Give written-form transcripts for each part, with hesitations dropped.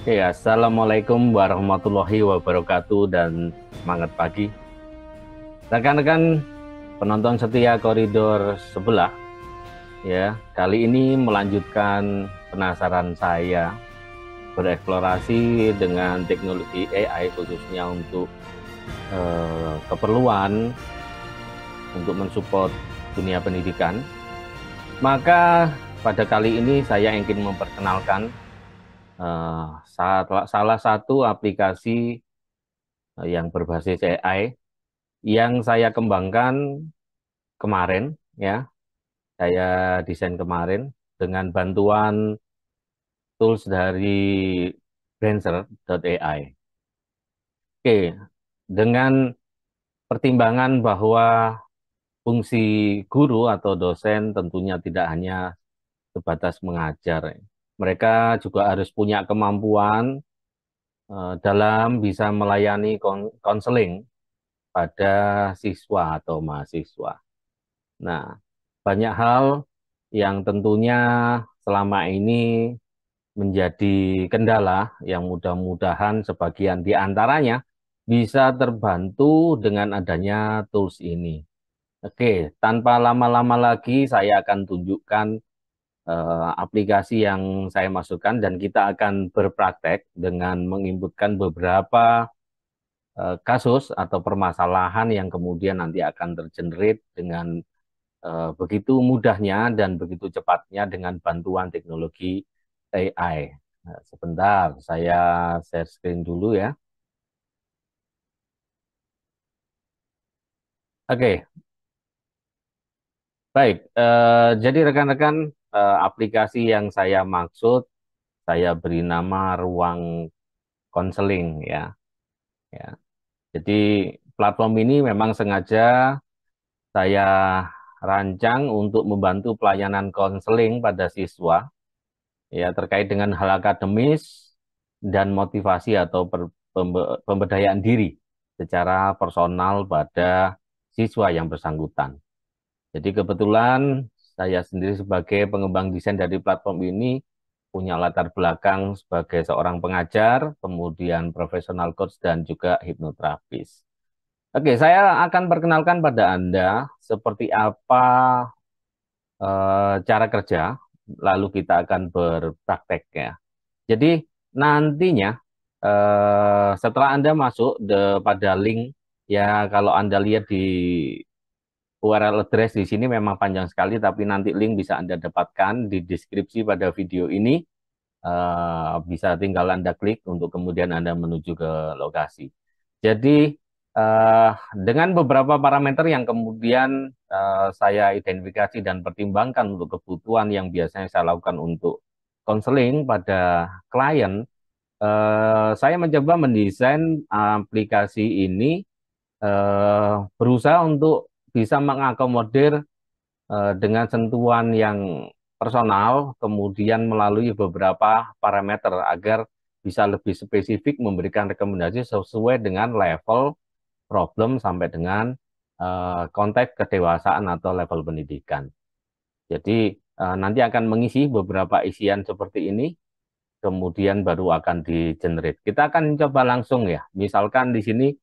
Oke, Assalamualaikum warahmatullahi wabarakatuh dan semangat pagi. Rekan-rekan penonton setia koridor sebelah, ya, kali ini melanjutkan penasaran saya bereksplorasi dengan teknologi AI khususnya untuk keperluan untuk mensupport dunia pendidikan. Maka pada kali ini saya ingin memperkenalkan salah satu aplikasi yang berbasis AI yang saya kembangkan kemarin, ya, saya desain kemarin dengan bantuan tools dari Brancher.ai. Oke, dengan pertimbangan bahwa fungsi guru atau dosen tentunya tidak hanya sebatas mengajar. Mereka juga harus punya kemampuan dalam bisa melayani konseling pada siswa atau mahasiswa. Nah, banyak hal yang tentunya selama ini menjadi kendala yang mudah-mudahan sebagian di antaranya bisa terbantu dengan adanya tools ini. Oke, tanpa lama-lama lagi saya akan tunjukkan aplikasi yang saya masukkan dan kita akan berpraktek dengan menginputkan beberapa kasus atau permasalahan yang kemudian nanti akan tergenerate dengan begitu mudahnya dan begitu cepatnya dengan bantuan teknologi AI. Sebentar, saya share screen dulu ya. Oke, baik. Jadi rekan-rekan, aplikasi yang saya maksud, saya beri nama Ruang Konseling ya. Ya. Jadi platform ini memang sengaja saya rancang untuk membantu pelayanan konseling pada siswa ya terkait dengan hal akademis dan motivasi atau pemberdayaan diri secara personal pada siswa yang bersangkutan. Jadi kebetulan saya sendiri sebagai pengembang desain dari platform ini punya latar belakang sebagai seorang pengajar, kemudian profesional coach dan juga hipnoterapis. Oke, saya akan perkenalkan pada Anda seperti apa cara kerja, lalu kita akan berpraktek ya. Jadi nantinya setelah Anda masuk pada link, ya kalau Anda lihat di URL address di sini memang panjang sekali, tapi nanti link bisa Anda dapatkan di deskripsi pada video ini. Bisa tinggal Anda klik untuk kemudian Anda menuju ke lokasi. Jadi eh, dengan beberapa parameter yang kemudian saya identifikasi dan pertimbangkan untuk kebutuhan yang biasanya saya lakukan untuk konseling pada klien, saya mencoba mendesain aplikasi ini berusaha untuk bisa mengakomodir dengan sentuhan yang personal, kemudian melalui beberapa parameter agar bisa lebih spesifik memberikan rekomendasi sesuai dengan level problem sampai dengan konteks kedewasaan atau level pendidikan. Jadi nanti akan mengisi beberapa isian seperti ini, kemudian baru akan di-generate. Kita akan coba langsung ya, misalkan di sini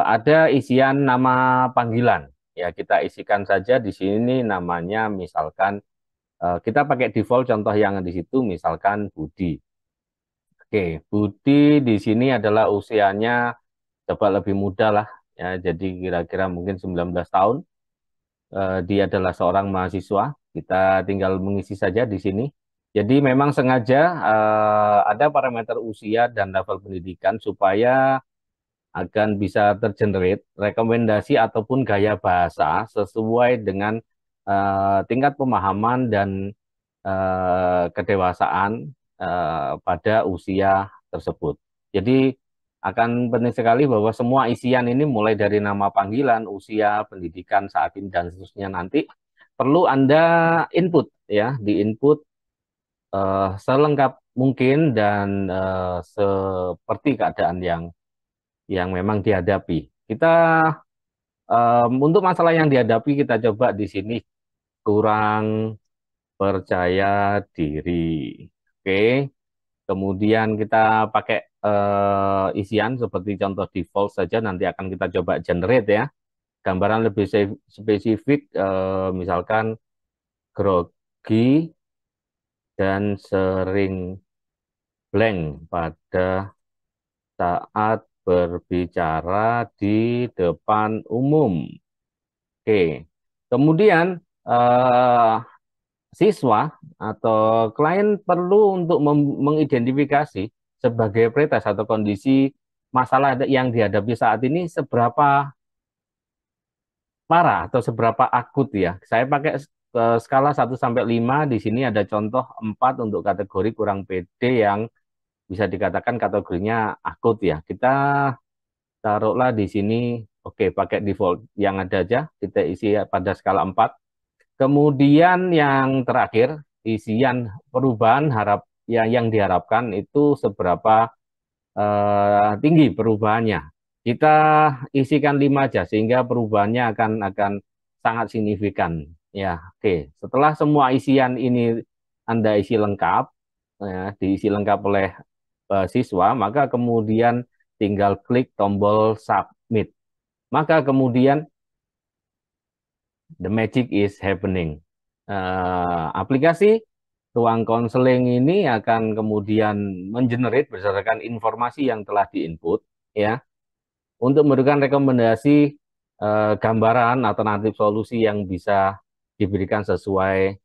ada isian nama panggilan. Ya, kita isikan saja di sini namanya misalkan kita pakai default contoh yang di situ misalkan Budi. Oke, Budi di sini adalah usianya coba lebih muda lah ya, jadi kira-kira mungkin 19 tahun. Dia adalah seorang mahasiswa. Kita tinggal mengisi saja di sini. Jadi memang sengaja ada parameter usia dan level pendidikan supaya akan bisa tergenerate rekomendasi ataupun gaya bahasa sesuai dengan tingkat pemahaman dan kedewasaan pada usia tersebut. Jadi akan penting sekali bahwa semua isian ini mulai dari nama panggilan, usia, pendidikan saat ini dan seterusnya nanti perlu Anda input ya, diinput selengkap mungkin dan seperti keadaan yang memang dihadapi. Kita untuk masalah yang dihadapi kita coba di sini kurang percaya diri. Oke. Kemudian kita pakai isian seperti contoh default saja, nanti akan kita coba generate ya. Gambaran lebih spesifik, misalkan grogi dan sering blank pada saat berbicara di depan umum. Oke, kemudian eh, siswa atau klien perlu untuk mengidentifikasi sebagai pretest atau kondisi masalah yang dihadapi saat ini seberapa parah atau seberapa akut ya. Saya pakai skala 1 sampai 5, di sini ada contoh 4 untuk kategori kurang pede yang bisa dikatakan kategorinya akut ya. Kita taruhlah di sini, oke, pakai default yang ada aja, kita isi pada skala 4. Kemudian yang terakhir, isian perubahan yang diharapkan itu seberapa tinggi perubahannya. Kita isikan 5 aja sehingga perubahannya akan sangat signifikan. Ya, oke. Setelah semua isian ini Anda isi lengkap, ya, diisi lengkap oleh siswa, maka kemudian tinggal klik tombol submit. Maka kemudian the magic is happening. Aplikasi ruang konseling ini akan kemudian mengenerate berdasarkan informasi yang telah diinput ya untuk memberikan rekomendasi gambaran alternatif solusi yang bisa diberikan sesuai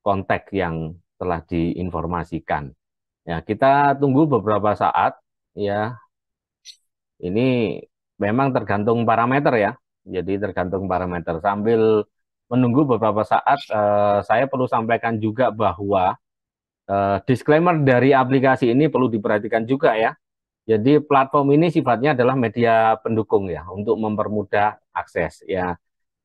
konteks yang telah diinformasikan. Ya, kita tunggu beberapa saat ya. Ini memang tergantung parameter ya. Jadi tergantung parameter. Sambil menunggu beberapa saat, saya perlu sampaikan juga bahwa disclaimer dari aplikasi ini perlu diperhatikan juga ya. Jadi platform ini sifatnya adalah media pendukung ya untuk mempermudah akses ya.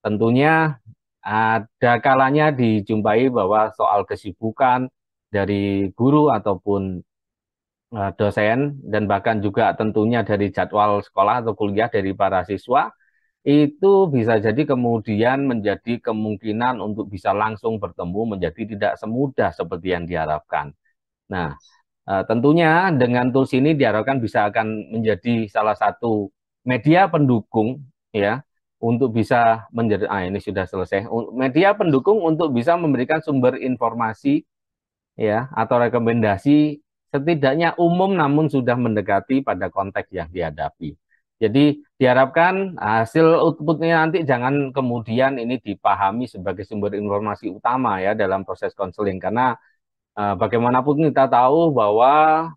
Tentunya ada kalanya dijumpai bahwa soal kesibukan dari guru ataupun dosen dan bahkan juga tentunya dari jadwal sekolah atau kuliah dari para siswa itu bisa jadi kemudian menjadi kemungkinan untuk bisa langsung bertemu menjadi tidak semudah seperti yang diharapkan. Nah, tentunya dengan tools ini diharapkan bisa akan menjadi salah satu media pendukung ya untuk bisa menjadi ini sudah selesai. Media pendukung untuk bisa memberikan sumber informasi ya atau rekomendasi setidaknya umum namun sudah mendekati pada konteks yang dihadapi. Jadi diharapkan hasil outputnya nanti jangan kemudian ini dipahami sebagai sumber informasi utama ya dalam proses konseling karena bagaimanapun kita tahu bahwa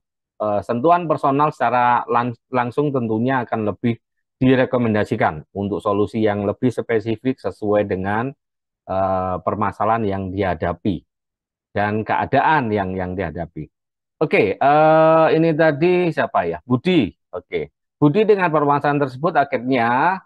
sentuhan personal secara langsung tentunya akan lebih direkomendasikan untuk solusi yang lebih spesifik sesuai dengan permasalahan yang dihadapi dan keadaan yang dihadapi. Oke, ini tadi siapa ya? Budi. Oke, Budi dengan permasalahan tersebut akhirnya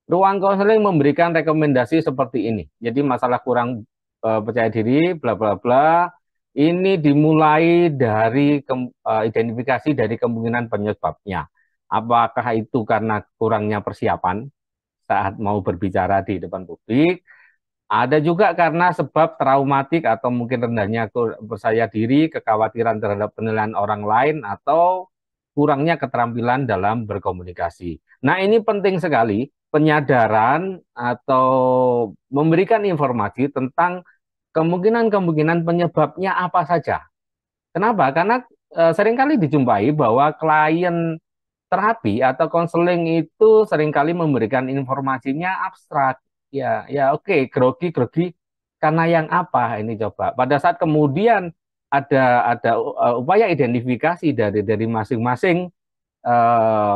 ruang konseling memberikan rekomendasi seperti ini. Jadi masalah kurang percaya diri, bla bla bla. Ini dimulai dari identifikasi dari kemungkinan penyebabnya. Apakah itu karena kurangnya persiapan saat mau berbicara di depan publik? Ada juga karena sebab traumatik atau mungkin rendahnya percaya diri, kekhawatiran terhadap penilaian orang lain, atau kurangnya keterampilan dalam berkomunikasi. Nah, ini penting sekali, penyadaran atau memberikan informasi tentang kemungkinan-kemungkinan penyebabnya apa saja. Kenapa? Karena seringkali dijumpai bahwa klien terapi atau konseling itu seringkali memberikan informasinya abstrak. Ya, ya oke, grogi karena yang apa ini coba. Pada saat kemudian ada upaya identifikasi dari masing-masing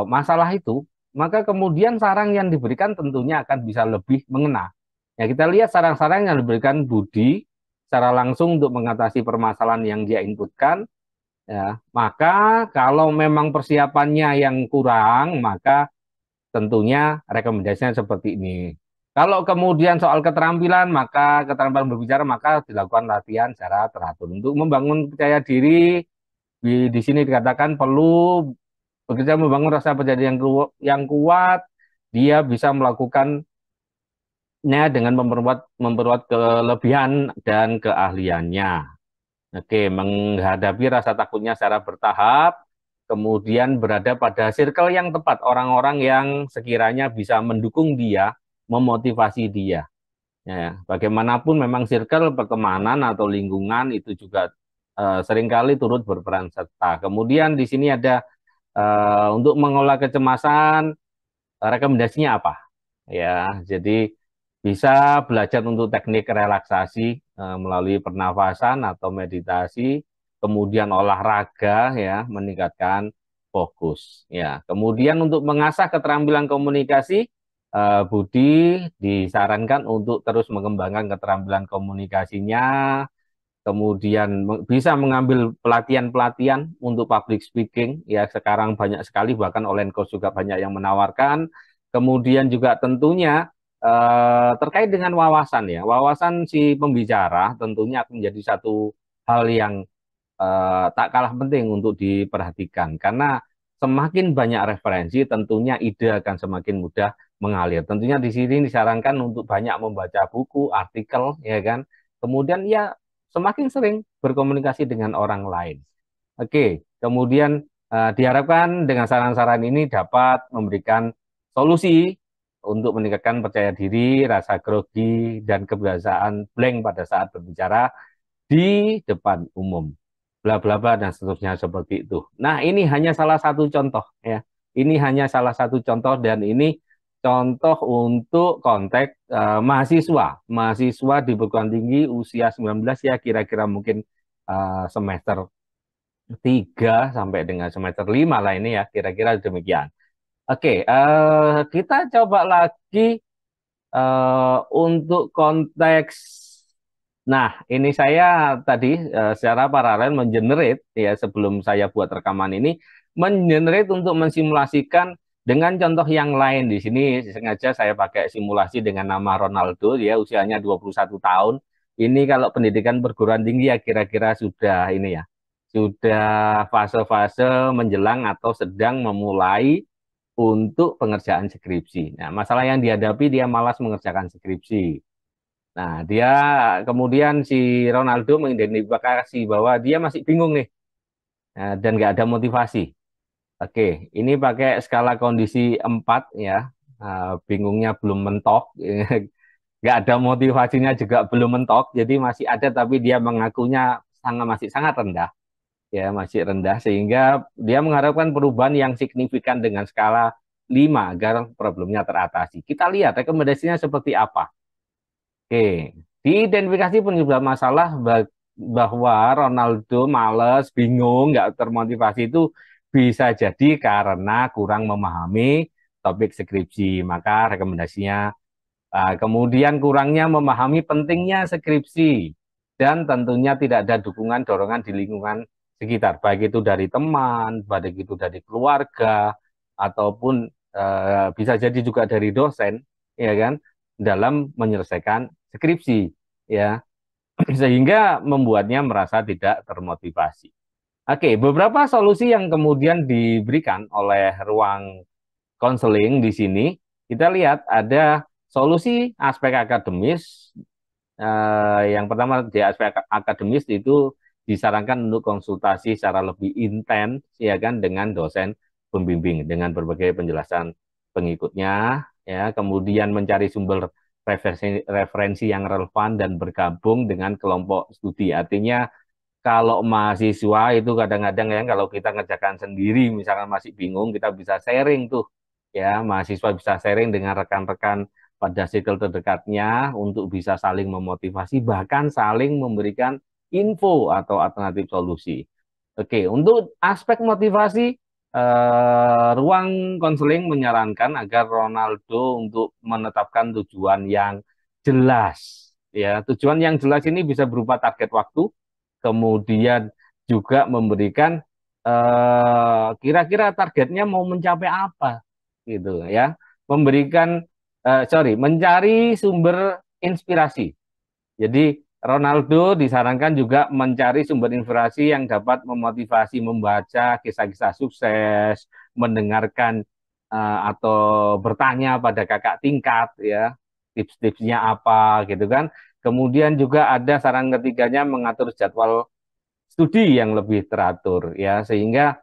masalah itu, maka kemudian saran yang diberikan tentunya akan bisa lebih mengena. Ya, kita lihat saran-saran yang diberikan Budi secara langsung untuk mengatasi permasalahan yang dia inputkan. Ya, maka kalau memang persiapannya yang kurang, maka tentunya rekomendasinya seperti ini. Kalau kemudian soal keterampilan, maka keterampilan berbicara, maka dilakukan latihan secara teratur. Untuk membangun percaya diri, di sini dikatakan perlu bekerja membangun rasa percaya diri yang kuat, dia bisa melakukannya dengan memperkuat kelebihan dan keahliannya. Oke, menghadapi rasa takutnya secara bertahap, kemudian berada pada circle yang tepat, orang-orang yang sekiranya bisa mendukung dia, memotivasi dia. Ya, bagaimanapun memang circle pertemanan atau lingkungan itu juga seringkali turut berperan serta. Kemudian di sini ada untuk mengolah kecemasan, rekomendasinya apa? Ya, jadi bisa belajar untuk teknik relaksasi melalui pernafasan atau meditasi, kemudian olahraga ya, meningkatkan fokus. Ya, kemudian untuk mengasah keterampilan komunikasi, Budi disarankan untuk terus mengembangkan keterampilan komunikasinya, kemudian bisa mengambil pelatihan-pelatihan untuk public speaking, ya sekarang banyak sekali, bahkan online course juga banyak yang menawarkan. Kemudian juga tentunya terkait dengan wawasan ya, wawasan si pembicara tentunya akan menjadi satu hal yang tak kalah penting untuk diperhatikan, karena semakin banyak referensi tentunya ide akan semakin mudah mengalir. Tentunya di sini disarankan untuk banyak membaca buku, artikel, ya kan. Kemudian ya semakin sering berkomunikasi dengan orang lain. Oke, kemudian diharapkan dengan saran-saran ini dapat memberikan solusi untuk meningkatkan percaya diri, rasa grogi, dan kebiasaan blank pada saat berbicara di depan umum, bla bla bla dan seterusnya seperti itu. Nah, ini hanya salah satu contoh ya. Ini hanya salah satu contoh, dan ini contoh untuk konteks mahasiswa di perguruan tinggi usia 19 ya, kira-kira mungkin semester 3 sampai dengan semester 5 lah ini ya, kira-kira demikian. Oke, kita coba lagi untuk konteks. Nah, ini saya tadi secara paralel mengenerate ya, sebelum saya buat rekaman ini, mengenerate untuk mensimulasikan dengan contoh yang lain. Di sini sengaja saya pakai simulasi dengan nama Ronaldo, ya usianya 21 tahun. Ini kalau pendidikan perguruan tinggi ya kira-kira sudah ini ya, sudah fase-fase menjelang atau sedang memulai untuk pengerjaan skripsi. Nah, masalah yang dihadapi, dia malas mengerjakan skripsi. Nah, dia kemudian si Ronaldo mengidentifikasi bahwa dia masih bingung nih, dan nggak ada motivasi. Oke, ini pakai skala kondisi 4 ya. Bingungnya belum mentok, nggak ada motivasinya juga belum mentok, jadi masih ada tapi dia mengakunya masih sangat rendah, ya masih rendah, sehingga dia mengharapkan perubahan yang signifikan dengan skala 5 agar problemnya teratasi. Kita lihat rekomendasinya seperti apa. Oke, diidentifikasi penyebab masalah bahwa Ronaldo males, bingung, nggak termotivasi itu bisa jadi karena kurang memahami topik skripsi. Maka rekomendasinya, kemudian kurangnya memahami pentingnya skripsi, dan tentunya tidak ada dukungan dorongan di lingkungan sekitar, baik itu dari teman, baik itu dari keluarga, ataupun bisa jadi juga dari dosen, ya kan, dalam menyelesaikan skripsi, ya, sehingga membuatnya merasa tidak termotivasi. Oke, beberapa solusi yang kemudian diberikan oleh ruang konseling di sini, kita lihat ada solusi aspek akademis. Yang pertama di aspek akademis itu disarankan untuk konsultasi secara lebih intens ya kan dengan dosen pembimbing dengan berbagai penjelasan pengikutnya, ya, kemudian mencari sumber referensi yang relevan dan bergabung dengan kelompok studi. Artinya kalau mahasiswa itu kadang-kadang ya, kalau kita ngerjakan sendiri misalkan masih bingung, kita bisa sharing tuh ya, mahasiswa bisa sharing dengan rekan-rekan pada circle terdekatnya untuk bisa saling memotivasi, bahkan saling memberikan info atau alternatif solusi. Oke, untuk aspek motivasi, ruang konseling menyarankan agar Ronaldo untuk menetapkan tujuan yang jelas. Ya, tujuan yang jelas ini bisa berupa target waktu, kemudian juga memberikan kira-kira targetnya mau mencapai apa, gitu ya. Memberikan, mencari sumber inspirasi. Jadi Ronaldo disarankan juga mencari sumber inspirasi yang dapat memotivasi, membaca kisah-kisah sukses, mendengarkan atau bertanya pada kakak tingkat ya, tips-tipsnya apa gitu kan. Kemudian juga ada saran ketiganya mengatur jadwal studi yang lebih teratur ya, sehingga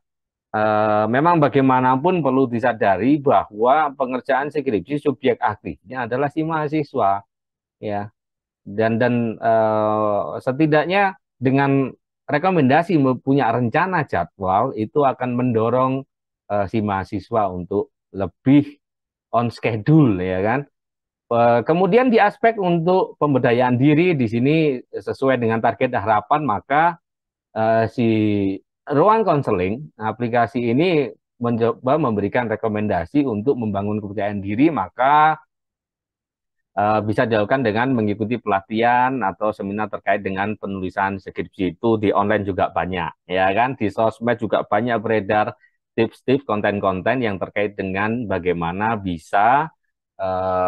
memang bagaimanapun perlu disadari bahwa pengerjaan skripsi subjek aktifnya adalah si mahasiswa ya, dan setidaknya dengan rekomendasi punya rencana jadwal itu akan mendorong si mahasiswa untuk lebih on schedule ya kan. Kemudian di aspek untuk pemberdayaan diri di sini sesuai dengan target harapan, maka si ruang konseling aplikasi ini mencoba memberikan rekomendasi untuk membangun kepercayaan diri, maka bisa dilakukan dengan mengikuti pelatihan atau seminar terkait dengan penulisan skripsi. Itu di online juga banyak ya kan, di sosmed juga banyak beredar tips-tips konten-konten yang terkait dengan bagaimana bisa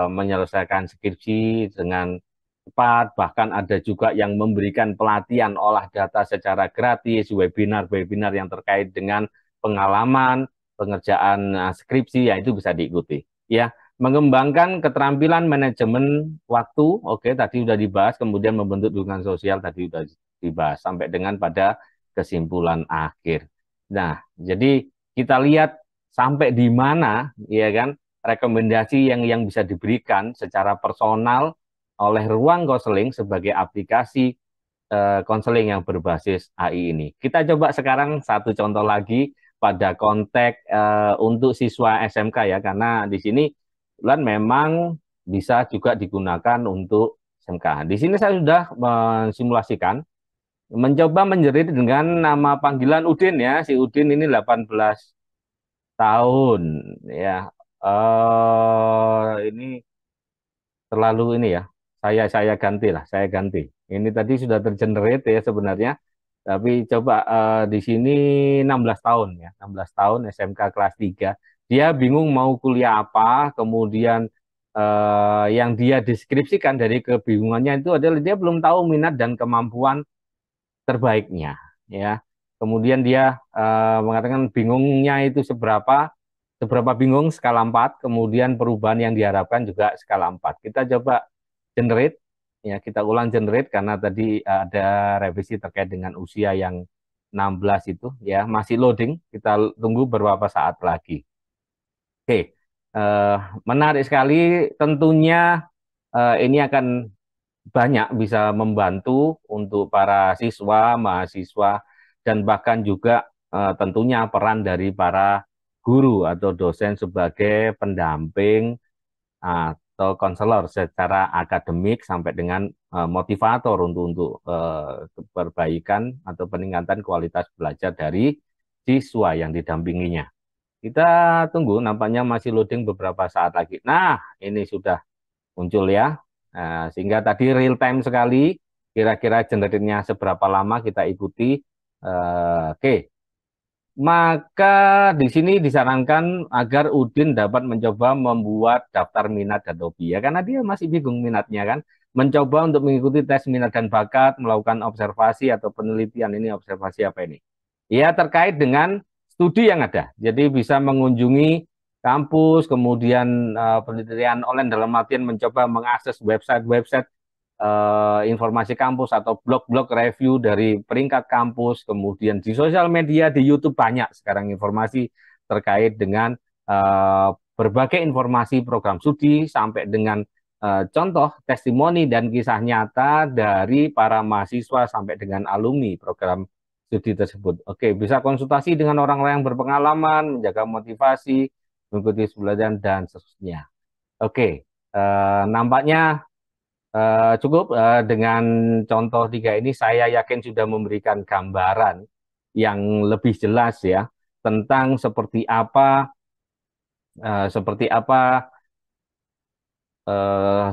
menyelesaikan skripsi dengan cepat, bahkan ada juga yang memberikan pelatihan olah data secara gratis, webinar-webinar yang terkait dengan pengalaman pengerjaan skripsi, ya itu bisa diikuti. Ya, mengembangkan keterampilan manajemen waktu, oke, tadi sudah dibahas, kemudian membentuk dukungan sosial tadi sudah dibahas, sampai dengan pada kesimpulan akhir. Nah, jadi kita lihat sampai di mana, ya kan, rekomendasi yang bisa diberikan secara personal oleh ruang konseling sebagai aplikasi konseling yang berbasis AI ini. Kita coba sekarang satu contoh lagi pada konteks untuk siswa SMK ya, karena di sini memang bisa juga digunakan untuk SMK. Di sini saya sudah mensimulasikan, mencoba menjerit dengan nama panggilan Udin ya, si Udin ini 18 tahun ya. Ini terlalu ini ya. Saya ganti lah, saya ganti. Ini tadi sudah tergenerate ya sebenarnya, tapi coba di sini 16 tahun ya, 16 tahun SMK kelas 3. Dia bingung mau kuliah apa, kemudian yang dia deskripsikan dari kebingungannya itu adalah dia belum tahu minat dan kemampuan terbaiknya ya. Kemudian dia mengatakan bingungnya itu seberapa bingung skala 4, kemudian perubahan yang diharapkan juga skala 4. Kita coba generate ya, kita ulang generate karena tadi ada revisi terkait dengan usia yang 16 itu ya, masih loading, kita tunggu beberapa saat lagi. Oke, menarik sekali tentunya, ini akan banyak bisa membantu untuk para siswa, mahasiswa, dan bahkan juga tentunya peran dari para guru atau dosen sebagai pendamping atau konselor secara akademik sampai dengan motivator untuk perbaikan atau peningkatan kualitas belajar dari siswa yang didampinginya. Kita tunggu, nampaknya masih loading beberapa saat lagi. Nah, ini sudah muncul ya. Sehingga tadi real time sekali, kira-kira generate-nya seberapa lama kita ikuti. Oke, maka di sini disarankan agar Udin dapat mencoba membuat daftar minat dan hobi ya, karena dia masih bingung minatnya kan. Mencoba untuk mengikuti tes minat dan bakat, melakukan observasi atau penelitian. Ini observasi apa ini? Ya, terkait dengan studi yang ada. Jadi bisa mengunjungi kampus, kemudian penelitian online dalam artian mencoba mengakses website-website informasi kampus atau blog-blog review dari peringkat kampus, kemudian di sosial media, di YouTube banyak sekarang informasi terkait dengan berbagai informasi program studi sampai dengan contoh testimoni dan kisah nyata dari para mahasiswa sampai dengan alumni program studi tersebut. Oke, bisa konsultasi dengan orang-orang yang berpengalaman, menjaga motivasi, mengikuti pembelajaran dan seterusnya. Oke, nampaknya cukup dengan contoh 3 ini, saya yakin sudah memberikan gambaran yang lebih jelas ya tentang seperti apa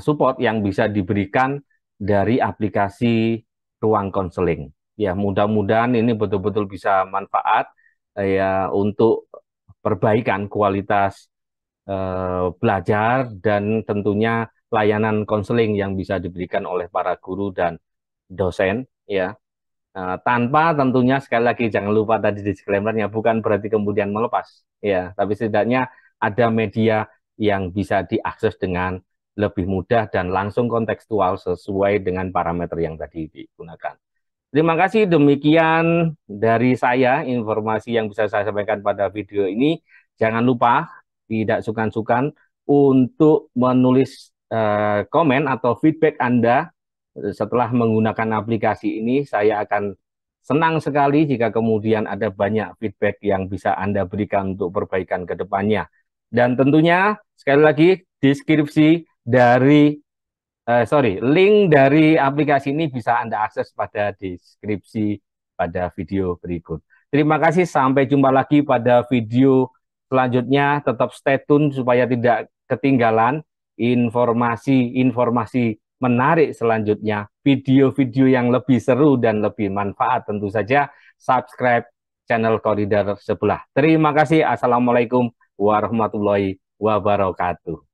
support yang bisa diberikan dari aplikasi ruang konseling. Ya, mudah-mudahan ini betul-betul bisa manfaat ya untuk perbaikan kualitas belajar dan tentunya layanan konseling yang bisa diberikan oleh para guru dan dosen ya. Tanpa tentunya sekali lagi jangan lupa tadi disclaimer-nya, bukan berarti kemudian melepas ya, tapi setidaknya ada media yang bisa diakses dengan lebih mudah dan langsung kontekstual sesuai dengan parameter yang tadi digunakan. Terima kasih, demikian dari saya informasi yang bisa saya sampaikan pada video ini. Jangan lupa tidak sungkan-sungkan untuk menulis komen atau feedback Anda setelah menggunakan aplikasi ini. Saya akan senang sekali jika kemudian ada banyak feedback yang bisa Anda berikan untuk perbaikan ke depannya. Dan tentunya sekali lagi deskripsi dari link dari aplikasi ini bisa Anda akses pada deskripsi pada video berikut. Terima kasih, sampai jumpa lagi pada video selanjutnya. Tetap stay tune supaya tidak ketinggalan informasi-informasi menarik selanjutnya, video-video yang lebih seru dan lebih manfaat. Tentu saja subscribe channel Koridor Sebelah. Terima kasih. Assalamualaikum warahmatullahi wabarakatuh.